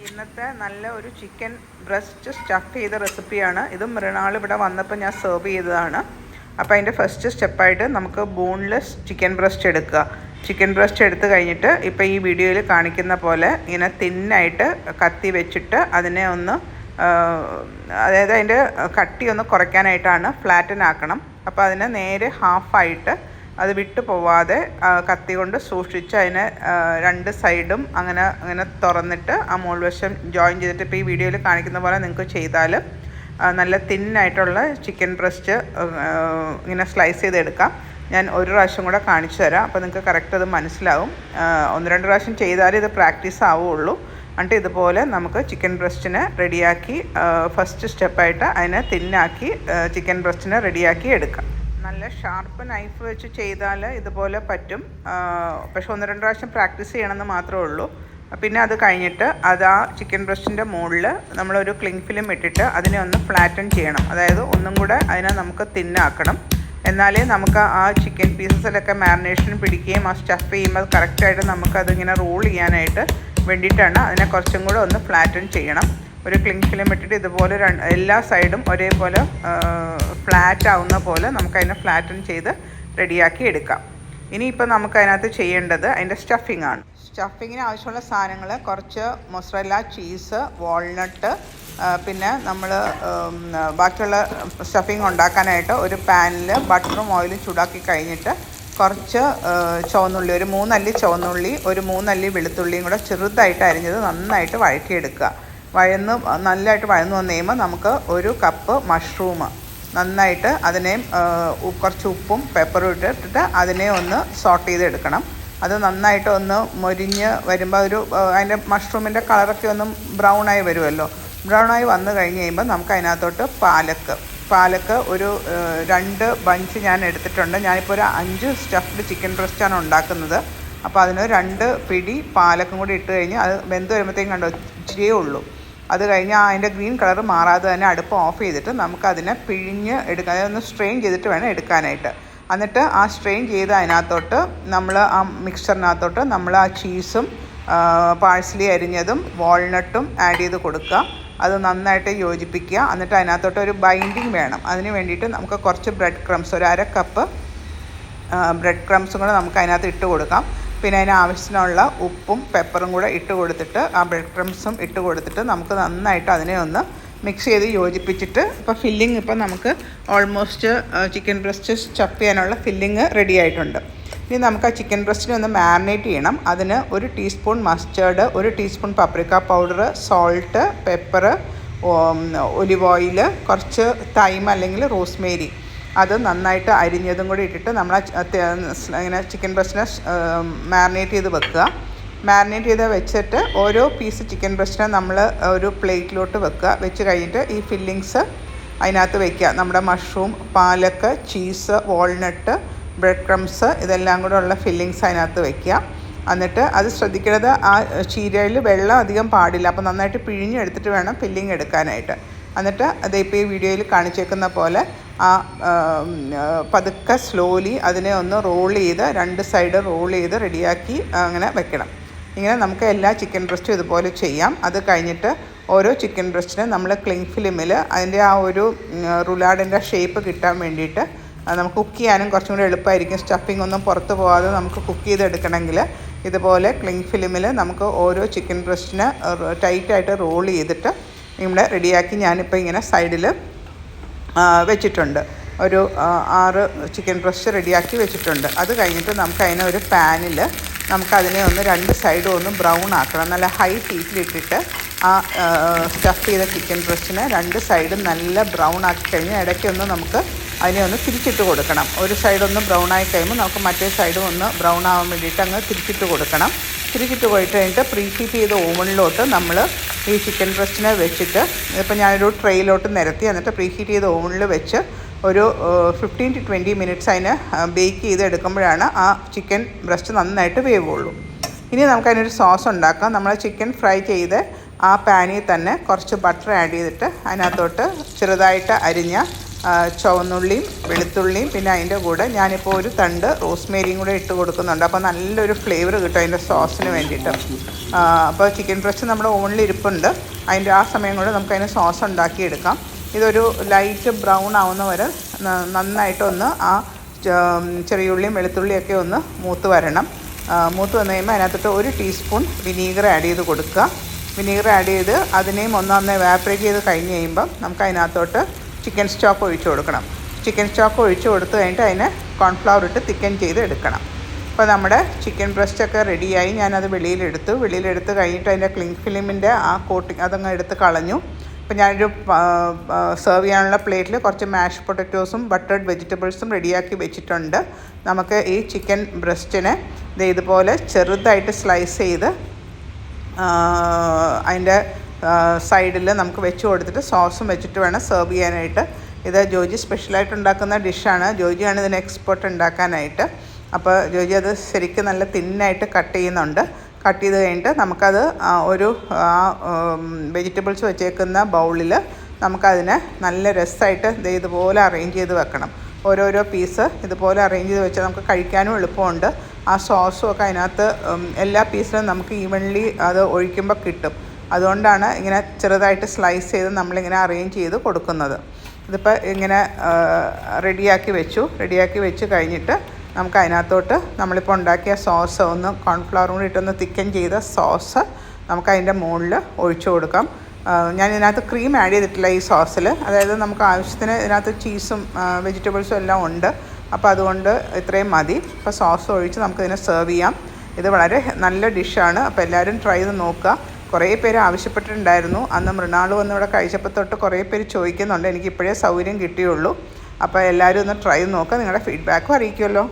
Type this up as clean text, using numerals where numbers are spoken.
ഇന്നത്തെ നല്ല ഒരു ചിക്കൻ ബ്രസ്റ്റ് സ്റ്റഫ് ചെയ്ത റെസിപ്പിയാണ് ഇത്. മൃണാൾ ഇവിടെ വന്നപ്പോൾ ഞാൻ സെർവ് ചെയ്തതാണ്. അപ്പോൾ അതിൻ്റെ ഫസ്റ്റ് സ്റ്റെപ്പായിട്ട് നമുക്ക് ബോൺലെസ് ചിക്കൻ ബ്രസ്റ്റ് എടുക്കുക. ചിക്കൻ ബ്രസ്റ്റ് എടുത്ത് കഴിഞ്ഞിട്ട് ഇപ്പോൾ ഈ വീഡിയോയിൽ കാണിക്കുന്ന പോലെ ഇങ്ങനെ തിന്നായിട്ട് കത്തി വെച്ചിട്ട് അതിനെ ഒന്ന് അതായത് അതിൻ്റെ കട്ടി ഒന്ന് കുറയ്ക്കാനായിട്ടാണ്, ഫ്ലാറ്റൻ ആക്കണം. അപ്പോൾ അതിനെ നേരെ ഹാഫായിട്ട് അത് വിട്ടു പോവാതെ കത്തി കൊണ്ട് സൂക്ഷിച്ച് അതിനെ രണ്ട് സൈഡും അങ്ങനെ തുറന്നിട്ട് ആ മുകൾവശം ജോയിൻ ചെയ്തിട്ട് ഇപ്പോൾ ഈ വീഡിയോയിൽ കാണിക്കുന്ന പോലെ നിങ്ങൾക്ക് ചെയ്താൽ നല്ല തിന്നായിട്ടുള്ള ചിക്കൻ ബ്രസ്റ്റ് ഇങ്ങനെ സ്ലൈസ് ചെയ്തെടുക്കാം. ഞാൻ ഒരു പ്രാവശ്യം കൂടെ കാണിച്ചു തരാം, അപ്പോൾ നിങ്ങൾക്ക് കറക്റ്റ് അത് മനസ്സിലാവും. 1-2 പ്രാവശ്യം ചെയ്താലേ ഇത് പ്രാക്ടീസ് ആവുകയുള്ളൂ. എന്നിട്ട് ഇതുപോലെ നമുക്ക് ചിക്കൻ ബ്രസ്റ്റിനെ റെഡിയാക്കി ഫസ്റ്റ് സ്റ്റെപ്പായിട്ട് അതിനെ തിന്നാക്കി ചിക്കൻ ബ്രസ്റ്റിനെ റെഡിയാക്കി എടുക്കാം. നല്ല ഷാർപ്പ് നൈഫ് വെച്ച് ചെയ്താൽ ഇതുപോലെ പറ്റും. പക്ഷെ 1-2 പ്രാവശ്യം പ്രാക്ടീസ് ചെയ്യണമെന്ന് മാത്രമേ ഉള്ളൂ. പിന്നെ അത് കഴിഞ്ഞിട്ട് അത് ആ ചിക്കൻ ബ്രസ്റ്റിൻ്റെ മുകളിൽ നമ്മളൊരു ക്ലിങ് ഫിലിം ഇട്ടിട്ട് അതിനെ ഒന്ന് ഫ്ലാറ്റൻ ചെയ്യണം. അതായത് ഒന്നും കൂടെ അതിനെ നമുക്ക് തിന്നാക്കണം. എന്നാലേ നമുക്ക് ആ ചിക്കൻ പീസസിലൊക്കെ മാരിനേഷൻ പിടിക്കുകയും ആ സ്റ്റഫ് ചെയ്യുമ്പോൾ കറക്റ്റായിട്ട് നമുക്കതിങ്ങനെ റോൾ ചെയ്യാനായിട്ട് വേണ്ടിയിട്ടാണ് അതിനെ കുറച്ചും കൂടെ ഒന്ന് ഫ്ലാറ്റൻ ചെയ്യണം. ഒരു ക്ലിങ് ഫിലിം ഇട്ടിട്ട് ഇതുപോലെ എല്ലാ സൈഡും ഒരേപോലെ ഫ്ലാറ്റ് ആവുന്ന പോലെ നമുക്കതിനെ ഫ്ലാറ്റൻ ചെയ്ത് റെഡിയാക്കി എടുക്കാം. ഇനിയിപ്പോൾ നമുക്കതിനകത്ത് ചെയ്യേണ്ടത് അതിൻ്റെ സ്റ്റഫിംഗ് ആണ്. സ്റ്റഫിങ്ങിന് ആവശ്യമുള്ള സാധനങ്ങൾ കുറച്ച് മൊസറല്ല ചീസ്, വാൾനട്ട്, പിന്നെ നമ്മൾ ബാക്കിയുള്ള സ്റ്റഫിങ് ഉണ്ടാക്കാനായിട്ട് ഒരു പാനിൽ ബട്ടറും ഓയിലും ചൂടാക്കി കഴിഞ്ഞിട്ട് കുറച്ച് ചുവന്നുള്ളി, ഒരു 3 അല്ലി ചുവന്നുള്ളി, ഒരു 3 അല്ലി വെളുത്തുള്ളിയും കൂടെ ചെറുതായിട്ട് അരിഞ്ഞത് നന്നായിട്ട് വഴറ്റിയെടുക്കുക. നല്ലതായിട്ട് വഴന്നു വന്നു കഴിയുമ്പോൾ നമുക്ക് 1 കപ്പ് മഷ്റൂം നന്നായിട്ട് അതിനെയും കുറച്ച് ഉപ്പും പെപ്പറും ഇട്ടിട്ട് അതിനെ ഒന്ന് സോട്ട് ചെയ്തെടുക്കണം. അത് നന്നായിട്ട് ഒന്ന് മൊരിഞ്ഞ് വരുമ്പോൾ അതിൻ്റെ മഷ്റൂമിൻ്റെ കളറൊക്കെ ഒന്ന് ബ്രൗണായി വരുമല്ലോ. ബ്രൗണായി വന്നു കഴിഞ്ഞ് കഴിയുമ്പോൾ നമുക്ക് അതിനകത്തോട്ട് പാലക്ക് ഒരു 2 ബഞ്ച് ഞാൻ എടുത്തിട്ടുണ്ട്. ഞാനിപ്പോൾ ഒരു 5 സ്റ്റഫ്ഡ് ചിക്കൻ ബ്രസ്റ്റാണ് ഉണ്ടാക്കുന്നത്. അപ്പോൾ അതിന് 2 പിടി പാലക്കും കൂടി ഇട്ട് കഴിഞ്ഞ് അത് വെന്ത് വരുമ്പോഴത്തേക്കും കണ്ടോ ഇച്ചിരിയേ ഉള്ളൂ. അത് കഴിഞ്ഞ് അതിൻ്റെ ഗ്രീൻ കളർ മാറാതെ തന്നെ അടുപ്പ് ഓഫ് ചെയ്തിട്ട് നമുക്കതിനെ പിഴിഞ്ഞ് എടുക്കാൻ, അതൊന്ന് സ്ട്രെയിൻ ചെയ്തിട്ട് വേണം എടുക്കാനായിട്ട്. എന്നിട്ട് ആ സ്ട്രെയിൻ ചെയ്ത് അതിനകത്തോട്ട് നമ്മൾ ആ മിക്സ്ചറിനകത്തോട്ട് നമ്മൾ ആ ചീസും പാഴ്സലി അരിഞ്ഞതും വാൾനട്ടും ആഡ് ചെയ്ത് കൊടുക്കുക. അത് നന്നായിട്ട് യോജിപ്പിക്കുക. എന്നിട്ട് അതിനകത്തോട്ട് ഒരു ബൈൻഡിങ് വേണം. അതിന് വേണ്ടിയിട്ട് നമുക്ക് കുറച്ച് ബ്രെഡ് ക്രംസ്, ഒരു 1/2 കപ്പ് ബ്രെഡ് ക്രംസും കൂടെ നമുക്ക് അതിനകത്ത് ഇട്ട് കൊടുക്കാം. പിന്നെ അതിന് ആവശ്യത്തിനുള്ള ഉപ്പും പെപ്പറും കൂടെ ഇട്ട് കൊടുത്തിട്ട് ആ ബ്രെഡ് ക്രംസും ഇട്ട് കൊടുത്തിട്ട് നമുക്ക് നന്നായിട്ട് അതിനെ ഒന്ന് മിക്സ് ചെയ്ത് യോജിപ്പിച്ചിട്ട് ഇപ്പോൾ ഫില്ലിങ് ഇപ്പോൾ നമുക്ക് ഓൾമോസ്റ്റ് ചിക്കൻ ബ്രസ്റ്റ് സ്റ്റഫ് ചെയ്യാനുള്ള ഫില്ലിങ് റെഡി ആയിട്ടുണ്ട്. ഇനി നമുക്ക് ആ ചിക്കൻ ബ്രസ്റ്റിനെ ഒന്ന് മാരിനേറ്റ് ചെയ്യണം. അതിന് 1 teaspoon mustard, 1 teaspoon paprika powder, salt, pepper, olive oil, കുറച്ച് തൈം അല്ലെങ്കിൽ റോസ്മേരി, അത് നന്നായിട്ട് അരിഞ്ഞതും കൂടി ഇട്ടിട്ട് നമ്മൾ ഇങ്ങനെ ചിക്കൻ ബ്രസ്റ്റിനെ മാരിനേറ്റ് ചെയ്ത് വെക്കുക. മാരിനേറ്റ് ചെയ്ത് വെച്ചിട്ട് ഓരോ പീസ് ചിക്കൻ ബ്രസ്റ്റിനെ നമ്മൾ ഒരു പ്ലേറ്റിലോട്ട് വെക്കുക. വെച്ച് കഴിഞ്ഞിട്ട് ഈ ഫില്ലിങ്സ് അതിനകത്ത് വയ്ക്കുക. നമ്മുടെ മഷ്റൂം, പാലക്ക്, ചീസ്, വാൾനട്ട്, ബ്രെഡ് ക്രംസ്, ഇതെല്ലാം കൂടെ ഉള്ള ഫില്ലിങ്സ് അതിനകത്ത് വയ്ക്കുക. എന്നിട്ട് അത് ശ്രദ്ധിക്കേണ്ടത് ആ ചീരയിൽ വെള്ളം അധികം പാടില്ല. അപ്പോൾ നന്നായിട്ട് പിഴിഞ്ഞെടുത്തിട്ട് വേണം ഫില്ലിങ് എടുക്കാനായിട്ട്. എന്നിട്ട് അതിപ്പോൾ ഈ വീഡിയോയിൽ കാണിച്ചേക്കുന്ന പോലെ ആ പതുക്കെ സ്ലോലി അതിനെ ഒന്ന് റോൾ ചെയ്ത് 2 സൈഡ് റോൾ ചെയ്ത് റെഡിയാക്കി അങ്ങനെ വെക്കണം. ഇങ്ങനെ നമുക്ക് എല്ലാ ചിക്കൻ ബ്രസ്റ്റും ഇതുപോലെ ചെയ്യാം. അത് കഴിഞ്ഞിട്ട് ഓരോ ചിക്കൻ ബ്രസ്റ്റിന് നമ്മൾ ക്ലിങ് ഫിലിമിൽ അതിൻ്റെ ആ ഒരു റുലാഡിൻ്റെ ഷേപ്പ് കിട്ടാൻ വേണ്ടിയിട്ട് നമുക്ക് കുക്ക് ചെയ്യാനും കുറച്ചും കൂടി എളുപ്പമായിരിക്കും. സ്റ്റഫിംഗ് ഒന്നും പുറത്ത് പോകാതെ നമുക്ക് കുക്ക് ചെയ്തെടുക്കണമെങ്കിൽ ഇതുപോലെ ക്ലിങ് ഫിലിമിൽ നമുക്ക് ഓരോ ചിക്കൻ ബ്രസ്റ്റിന് ടൈറ്റായിട്ട് റോൾ ചെയ്തിട്ട് ഇവിടെ റെഡിയാക്കി ഞാനിപ്പോൾ ഇങ്ങനെ സൈഡിൽ വെച്ചിട്ടുണ്ട്. ഒരു 6 ചിക്കൻ ബ്രസ്റ്റ് റെഡിയാക്കി വെച്ചിട്ടുണ്ട്. അത് കഴിഞ്ഞിട്ട് നമുക്ക് അതിനെ ഒരു പാനിൽ നമുക്കതിനെ ഒന്ന് 2 സൈഡും ഒന്ന് ബ്രൗൺ ആക്കണം. നല്ല ഹൈ ഹീറ്റിലിട്ടിട്ട് ആ സ്റ്റഫ് ചെയ്ത ചിക്കൻ ബ്രസ്റ്റിനെ 2 സൈഡും നല്ല ബ്രൗൺ ആക്കി കഴിഞ്ഞാൽ ഇടയ്ക്കൊന്ന് നമുക്ക് അതിനെ ഒന്ന് തിരിച്ചിട്ട് കൊടുക്കണം. ഒരു സൈഡൊന്ന് ബ്രൗൺ ആയി കഴിയുമ്പോൾ നമുക്ക് മറ്റേ സൈഡും ഒന്ന് ബ്രൗൺ ആവാൻ വേണ്ടിയിട്ട് അങ്ങ് തിരിച്ചിട്ട് കൊടുക്കണം. തിരിച്ചിട്ട് പോയിട്ട് കഴിഞ്ഞിട്ട് പ്രീ ഹീറ്റ് ചെയ്ത ഓവനിലോട്ട് നമ്മൾ ഈ ചിക്കൻ ബ്രസ്റ്റിനെ വെച്ചിട്ട് ഇപ്പോൾ ഞാനൊരു ട്രെയിലോട്ട് നിരത്തി എന്നിട്ട് പ്രീ ഹീറ്റ് ചെയ്ത ഓവനിൽ വെച്ച് ഒരു 15 to 20 മിനിറ്റ്സ് അതിന് ബേക്ക് ചെയ്ത് എടുക്കുമ്പോഴാണ് ആ ചിക്കൻ ബ്രസ്റ്റ് നന്നായിട്ട് വേവുള്ളൂ. ഇനി നമുക്കതിനൊരു സോസ് ഉണ്ടാക്കാം. നമ്മൾ ചിക്കൻ ഫ്രൈ ചെയ്ത് ആ പാനിൽ തന്നെ കുറച്ച് ബട്ടർ ആഡ് ചെയ്തിട്ട് അതിനകത്തോട്ട് ചെറുതായിട്ട് അരിഞ്ഞ ചുവന്നുള്ളിയും വെളുത്തുള്ളിയും പിന്നെ അതിൻ്റെ കൂടെ ഞാനിപ്പോൾ ഒരു തണ്ട് റോസ്മേരിയും കൂടെ ഇട്ട് കൊടുക്കുന്നുണ്ട്. അപ്പോൾ നല്ലൊരു ഫ്ലേവർ കിട്ടും അതിൻ്റെ സോസിന് വേണ്ടിയിട്ട്. അപ്പോൾ ചിക്കൻ ബ്രസ്റ്റ് നമ്മുടെ ഓവനിൽ ഇരിപ്പുണ്ട്. അതിൻ്റെ ആ സമയം കൊണ്ട് നമുക്കതിന് സോസ് ഉണ്ടാക്കിയെടുക്കാം. ഇതൊരു ലൈറ്റ് ബ്രൗൺ ആവുന്ന വരെ നന്നായിട്ടൊന്ന് ആ ചെറിയുള്ളിയും വെളുത്തുള്ളിയൊക്കെ ഒന്ന് മൂത്ത് വരണം. മൂത്ത് വന്നു കഴിയുമ്പോൾ അതിനകത്തോട്ട് 1 ടീസ്പൂൺ വിനീഗർ ആഡ് ചെയ്ത് കൊടുക്കുക. വിനീഗർ ആഡ് ചെയ്ത് അതിനെയും ഒന്ന് എവാപ്പറേറ്റ് ചെയ്ത് കഴിഞ്ഞ് കഴിയുമ്പം നമുക്ക് അതിനകത്തോട്ട് ചിക്കൻ സ്റ്റോക്ക് ഒഴിച്ച് കൊടുക്കണം. ചിക്കൻ സ്റ്റോക്ക് ഒഴിച്ച് കൊടുത്ത് കഴിഞ്ഞിട്ട് അതിനെ കോൺഫ്ലവർ ഇട്ട് തിക്കൻ ചെയ്ത് എടുക്കണം. അപ്പോൾ നമ്മുടെ ചിക്കൻ ബ്രസ്റ്റൊക്കെ റെഡിയായി. ഞാനത് വെളിയിലെടുത്ത് കഴിഞ്ഞിട്ട് അതിൻ്റെ ക്ലിങ് ഫിലിമിൻ്റെ ആ കോട്ടിങ് അതങ്ങ് എടുത്ത് കളഞ്ഞു. അപ്പോൾ ഞാനൊരു സെർവ് ചെയ്യാനുള്ള പ്ലേറ്റിൽ കുറച്ച് മാഷ് പൊട്ടറ്റോസും ബട്ടേഡ് വെജിറ്റബിൾസും റെഡിയാക്കി വെച്ചിട്ടുണ്ട്. നമുക്ക് ഈ ചിക്കൻ ബ്രസ്റ്റിനെ ഇതുപോലെ ചെറുതായിട്ട് സ്ലൈസ് ചെയ്ത് അതിൻ്റെ സൈഡിൽ നമുക്ക് വെച്ച് കൊടുത്തിട്ട് സോസും വെച്ചിട്ട് വേണം സെർവ് ചെയ്യാനായിട്ട്. ഇത് ജോജി സ്പെഷ്യലായിട്ട് ഉണ്ടാക്കുന്ന ഡിഷാണ്. ജോജിയാണ് ഇതിന് എക്സ്പെർട്ട് ഉണ്ടാക്കാനായിട്ട്. അപ്പോൾ ജോജി അത് ശരിക്കും നല്ല തിന്നായിട്ട് കട്ട് ചെയ്യുന്നുണ്ട്. കട്ട് ചെയ്ത് കഴിഞ്ഞിട്ട് നമുക്കത് ഒരു വെജിറ്റബിൾസ് വെച്ചേക്കുന്ന ബൗളിൽ നമുക്കതിനെ നല്ല രസമായിട്ട് ഇതുപോലെ അറേഞ്ച് ചെയ്ത് വെക്കണം. ഓരോരോ പീസ് ഇതുപോലെ അറേഞ്ച് ചെയ്ത് വെച്ചാൽ നമുക്ക് കഴിക്കാനും എളുപ്പമുണ്ട്. ആ സോസും ഒക്കെ അതിനകത്ത് എല്ലാ പീസിലും നമുക്ക് ഈവൻലി അത് ഒഴിക്കുമ്പോൾ കിട്ടും. അതുകൊണ്ടാണ് ഇങ്ങനെ ചെറുതായിട്ട് സ്ലൈസ് ചെയ്ത് നമ്മളിങ്ങനെ അറേഞ്ച് ചെയ്ത് കൊടുക്കുന്നത്. ഇതിപ്പോൾ ഇങ്ങനെ റെഡിയാക്കി വെച്ച് കഴിഞ്ഞിട്ട് നമുക്ക് അതിനകത്തോട്ട് നമ്മളിപ്പോൾ ഉണ്ടാക്കിയ സോസ് ഒന്ന് കോൺഫ്ലവറും കൂടി ഇട്ടൊന്ന് തിക്കൻ ചെയ്ത സോസ് നമുക്ക് അതിൻ്റെ മുകളിൽ ഒഴിച്ചു കൊടുക്കാം. ഞാൻ ഇതിനകത്ത് ക്രീം ആഡ് ചെയ്തിട്ടില്ല ഈ സോസിൽ. അതായത് നമുക്ക് ആവശ്യത്തിന് ഇതിനകത്ത് ചീസും വെജിറ്റബിൾസും എല്ലാം ഉണ്ട്. അപ്പോൾ അതുകൊണ്ട് ഇത്രയും മതി. അപ്പോൾ സോസ് ഒഴിച്ച് നമുക്കിതിനെ സെർവ് ചെയ്യാം. ഇത് വളരെ നല്ല ഡിഷാണ്. അപ്പോൾ എല്ലാവരും ട്രൈ ചെയ്ത് നോക്കുക. കുറേ പേര് ആവശ്യപ്പെട്ടിട്ടുണ്ടായിരുന്നു. അന്ന് മൃണാൾ വന്ന് ഇവിടെ കഴിച്ചപ്പോൾ തൊട്ട് കുറേ പേര് ചോദിക്കുന്നുണ്ട്. എനിക്കിപ്പോഴേ സൗകര്യം കിട്ടിയുള്ളൂ. അപ്പോൾ എല്ലാവരും ഒന്ന് ട്രൈ ചെയ്ത് നോക്കുക. നിങ്ങളുടെ ഫീഡ്ബാക്കും അറിയിക്കുമല്ലോ.